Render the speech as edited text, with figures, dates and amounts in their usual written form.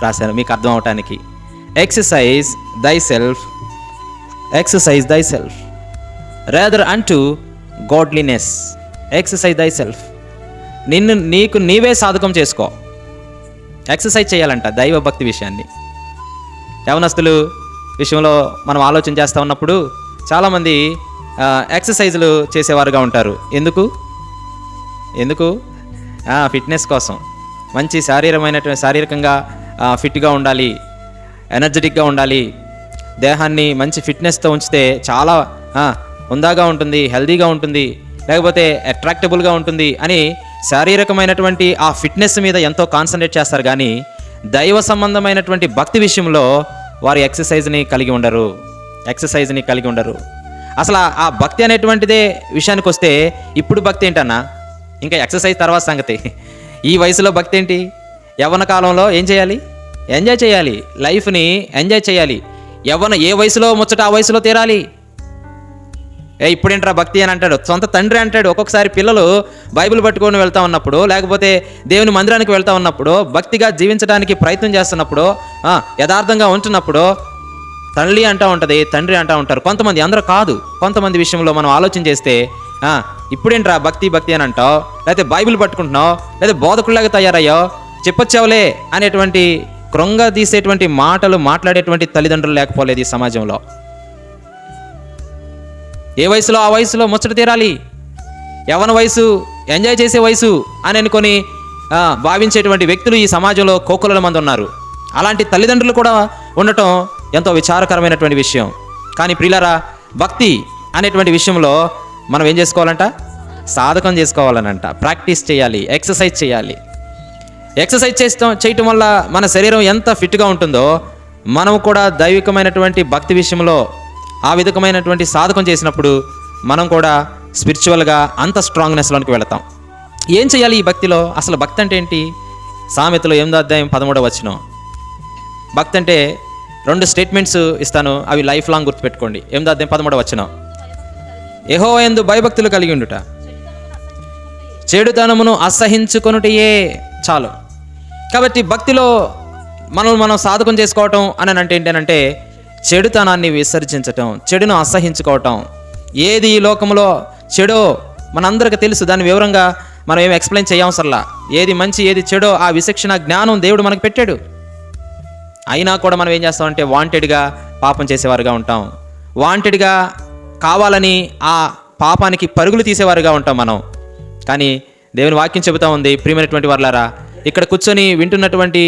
రాశాను మీకు అర్థం అవటానికి. ఎక్సర్సైజ్ దై సెల్ఫ్ రాదర్ అంటూ గాడ్లీనెస్. ఎక్సర్సైజ్ దై సెల్ఫ్, నీకు నీవే సాధకం చేసుకో. ఎక్సర్సైజ్ చేయాలంట దైవ భక్తి విషయాన్ని. యవనస్తులు విషయంలో మనం ఆలోచన చేస్తూ ఉన్నప్పుడు చాలామంది ఎక్సర్సైజులు చేసేవారుగా ఉంటారు. ఎందుకు ఫిట్నెస్ కోసం. మంచి శారీరకంగా ఫిట్గా ఉండాలి, ఎనర్జెటిక్గా ఉండాలి, దేహాన్ని మంచి ఫిట్నెస్తో ఉంచితే చాలా హుందాగా ఉంటుంది, హెల్దీగా ఉంటుంది, లేకపోతే అట్రాక్టబుల్గా ఉంటుంది అని శారీరకమైనటువంటి ఆ ఫిట్నెస్ మీద ఎంతో కాన్సన్ట్రేట్ చేస్తారు. కానీ దైవ సంబంధమైనటువంటి భక్తి విషయంలో వారు ఎక్సర్సైజ్ని కలిగి ఉండరు. అసలు ఆ భక్తి అనేటువంటిదే విషయానికి వస్తే ఇప్పుడు భక్తి ఏంటన్నా, ఇంకా ఎక్సర్సైజ్ తర్వాత సంగతి. ఈ వయసులో భక్తి ఏంటి? యవ్వన కాలంలో ఏం చేయాలి? ఎంజాయ్ చేయాలి, లైఫ్ని ఎంజాయ్ చేయాలి. ఏ వయసులో ముచ్చట ఆ వయసులో తీరాలి. ఇప్పుడేంట్రా భక్తి అని అంటాడు సొంత తండ్రి అంటాడు. ఒక్కొక్కసారి పిల్లలు బైబిల్ పట్టుకొని వెళ్తా ఉన్నప్పుడు, లేకపోతే దేవుని మందిరానికి వెళ్తా ఉన్నప్పుడు, భక్తిగా జీవించడానికి ప్రయత్నం చేస్తున్నప్పుడు, యథార్థంగా ఉంటున్నప్పుడు తల్లి అంటూ ఉంటుంది, తండ్రి అంటూ ఉంటారు. కొంతమంది, అందరూ కాదు, కొంతమంది విషయంలో మనం ఆలోచన చేస్తే ఇప్పుడేంట్రా భక్తి అని అంటావు, లేకపోతే బైబిల్ పట్టుకుంటున్నావు, లేదా బోధకుల్లాగా తయారయ్యో, చెప్పొచ్చావులే అనేటువంటి కృంగదీసేటువంటి మాటలు మాట్లాడేటువంటి తల్లిదండ్రులు లేకపోలేదు ఈ సమాజంలో. ఏ వయసులో ఆ వయసులో ముచ్చట తీరాలి, యవ్వన వయసు ఎంజాయ్ చేసే వయసు అని అనుకొని భావించేటువంటి వ్యక్తులు ఈ సమాజంలో కోకొల్లల మంది ఉన్నారు. అలాంటి తల్లిదండ్రులు కూడా ఉండటం ఎంతో విచారకరమైనటువంటి విషయం. కానీ ప్రియులారా, భక్తి అనేటువంటి విషయంలో మనం ఏం చేసుకోవాలంట? సాధకం చేసుకోవాలనంట, ప్రాక్టీస్ చేయాలి, ఎక్సర్సైజ్ చేయాలి. ఎక్సర్సైజ్ చేయటం వల్ల మన శరీరం ఎంత ఫిట్గా ఉంటుందో, మనం కూడా దైవికమైనటువంటి భక్తి విషయంలో ఆ విధమైనటువంటి సాధకం చేసినప్పుడు మనం కూడా స్పిరిచువల్గా అంత స్ట్రాంగ్నెస్లోనికి వెళతాం. ఏం చేయాలి ఈ భక్తిలో? అసలు భక్తి అంటే ఏంటి? సామెతలు 8వ అధ్యాయం 13వ వచనం. భక్తి అంటే 2 స్టేట్మెంట్స్ ఇస్తాను, అవి లైఫ్ లాంగ్ గుర్తుపెట్టుకోండి. 8వ అధ్యాయం 13వ వచనం, యెహోవా యందు భయభక్తులు కలిగి ఉండుట, చెడుతనమును అసహించుకొనుటయే చాలు. కాబట్టి భక్తిలో మనం సాధకం చేసుకోవటం అని అంటే ఏంటంటే చెడుతనాన్ని విసర్జించటం, చెడును అసహించుకోవటం. ఏది ఈ లోకంలో చెడో మనందరికీ తెలుసు, దాన్ని వివరంగా మనం ఏమి ఎక్స్ప్లెయిన్ చేయవసరంలా. ఏది మంచి ఏది చెడో ఆ విచక్షణ జ్ఞానం దేవుడు మనకు పెట్టాడు. అయినా కూడా మనం ఏం చేస్తామంటే వాంటెడ్గా పాపం చేసేవారుగా ఉంటాం, వాంటెడ్గా కావాలని ఆ పాపానికి పరుగులు తీసేవారుగా ఉంటాం మనం. కానీ దేవుని వాక్యం చెబుతా ఉంది, ప్రియమైనటువంటి వారలారా, ఇక్కడ కూర్చొని వింటున్నటువంటి